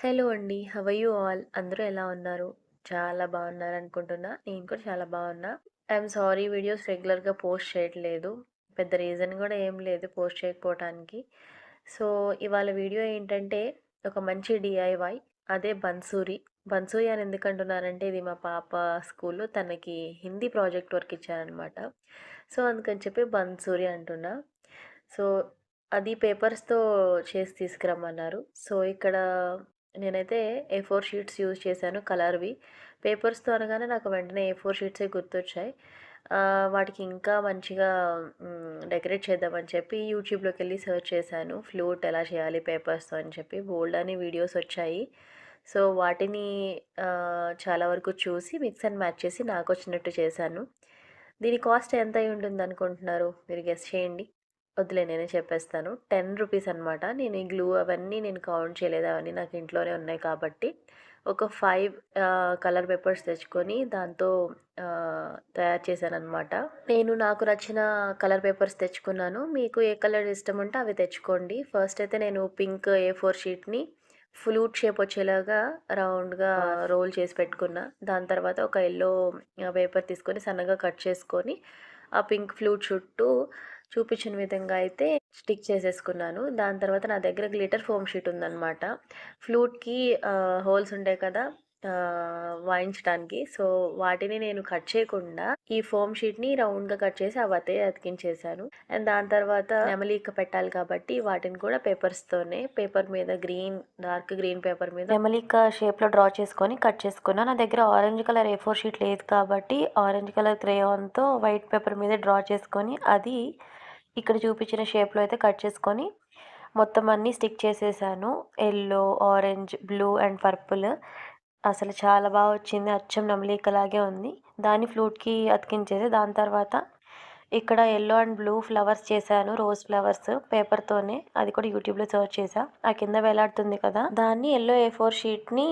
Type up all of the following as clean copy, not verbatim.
Hello అండి. How are you all? అందరూ ఎలా ఉన్నారు? చాలా బాగున్నారనుకుంటున్నా. నేను కూడా చాలా బాగున్నా. ఐయామ్ సారీ వీడియోస్ రెగ్యులర్‌గా పోస్ట్ చేయట్లేదు. పెద్ద రీజన్ కూడా ఏం లేదు పోస్ట్ చేయకపోవటానికి. సో, ఇవాళ వీడియో ఏంటంటే ఒక మంచి డీఐవై. అదే బన్సూరి. బన్సూరి అని ఎందుకంటున్నానంటే ఇది మా పాప స్కూల్‌లో తనకి హిందీ ప్రాజెక్ట్ వర్క్ ఇచ్చారనమాట. సో, అందుకని చెప్పి బన్సూరి అంటున్నా. సో, అది పేపర్స్‌తో చేసి తీసుకురమ్మన్నారు. సో, ఇక్కడ నేనైతే ఏ4 షీట్స్ యూజ్ చేశాను కలర్‌వి. పేపర్స్‌తో అనగానే నాకు వెంటనే ఏ4 షీట్సే గుర్తొచ్చాయి. వాటికి ఇంకా మంచిగా డెకరేట్ చేద్దామని చెప్పి యూట్యూబ్‌లోకెళ్ళి సెర్చ్ చేశాను. ఫ్లూట్ ఎలా చేయాలి పేపర్స్‌తో అని చెప్పి బోలెడన్ని వీడియోస్ వచ్చాయి. సో, వాటిని చాలా వరకు చూసి మిక్స్ అండ్ మ్యాచ్ చేసి నాకొచ్చినట్టు చేశాను. దీని కాస్ట్ ఎంత అయి ఉంటుందనుకుంటున్నారు? మీరు గెస్ చేయండి. వద్దులే నేనే చెప్పేస్తాను. రూ. 10 అనమాట. నేను ఈ గ్లూ అవన్నీ నేను కౌంట్ చేయలేదు. అవన్నీ నాకు ఇంట్లోనే ఉన్నాయి కాబట్టి, ఒక 5 కలర్ పేపర్స్ తెచ్చుకొని దాంతో తయారు చేశాననమాట. నేను నాకు నచ్చిన కలర్ పేపర్స్ తెచ్చుకున్నాను. మీకు ఏ కలర్ ఇష్టం ఉంటే అవి తెచ్చుకోండి. ఫస్ట్ అయితే నేను పింక్ ఏ4 షీట్‌ని ఫ్లూట్ షేప్ వచ్చేలాగా రౌండ్‌గా రోల్ చేసి పెట్టుకున్నా. దాని తర్వాత ఒక యెల్లో పేపర్ తీసుకొని సన్నగా కట్ చేసుకొని, ఆ పింక్ ఫ్లూట్ చుట్టూ చూపించిన విధంగా అయితే స్టిక్ చేసేసుకున్నాను. దాని తర్వాత నా దగ్గర గ్లిటర్ ఫోమ్ షీట్ ఉందనమాట. ఫ్లూట్‌కి హోల్స్ ఉంటాయి కదా! వాయించడానికి. సో, వాటిని నేను కట్ చేయకుండా ఈ ఫోమ్ షీట్‌ని రౌండ్‌గా కట్ చేసి అవతే అతికించేశాను. అండ్ దాని తర్వాత నెమలీక పెట్టాలి కాబట్టి వాటిని కూడా పేపర్స్‌తోనే పేపర్ మీద డార్క్ గ్రీన్ పేపర్ మీద నెమలిక షేప్‌లో డ్రా చేసుకొని కట్ చేసుకున్నా. నా దగ్గర ఆరెంజ్ కలర్ ఏ4 షీట్ లేదు కాబట్టి ఆరెంజ్ కలర్ క్రేయాన్‌తో వైట్ పేపర్ మీద డ్రా చేసుకొని అది ఇక్కడ చూపించిన షేప్‌లో అయితే కట్ చేసుకొని మొత్తం అన్నీ స్టిక్ చేసేసాను. Yellow, orange, blue and purple. అసలు చాలా బాగా వచ్చింది. అచ్చం నెమలికలాగే ఉంది. దాన్ని ఫ్లూట్‌కి అతికించేసి దాని తర్వాత ఇక్కడ యెల్లో అండ్ బ్లూ ఫ్లవర్స్ చేశాను. రోజ్ ఫ్లవర్స్ పేపర్‌తోనే. అది కూడా యూట్యూబ్‌లో సెర్చ్ చేశా. ఆ కింద వేలాడుతుంది కదా! దాన్ని యెల్లో ఏ4 షీట్‌ని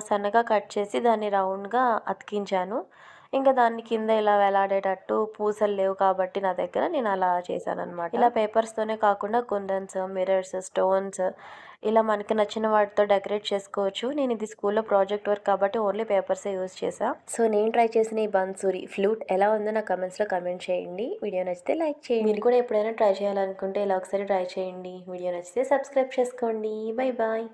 సన్నగా కట్ చేసి దాన్ని రౌండ్‌గా అతికించాను. ఇంకా దాన్ని కింద ఇలా వేలాడేటట్టు పూసలు లేవు కాబట్టి నా దగ్గర నేను అలా చేశాననమాట. ఇలా పేపర్స్‌తోనే కాకుండా కుందన్స్, మిర్రర్స్, స్టోన్స్ ఇలా మనకి నచ్చిన వాటితో డెకరేట్ చేసుకోవచ్చు. నేను ఇది స్కూల్‌లో ప్రాజెక్ట్ వర్క్ కాబట్టి ఓన్లీ పేపర్సే యూజ్ చేశా. సో, నేను ట్రై చేసిన ఈ బన్సూరి ఫ్లూట్ ఎలా ఉందో నా కమెంట్స్‌లో కమెంట్ చేయండి. వీడియో నచ్చితే లైక్ చేయండి. మీరు కూడా ఎప్పుడైనా ట్రై చేయాలనుకుంటే ఇలా ఒకసారి ట్రై చేయండి. వీడియో నచ్చితే సబ్స్క్రైబ్ చేసుకోండి. Bye bye.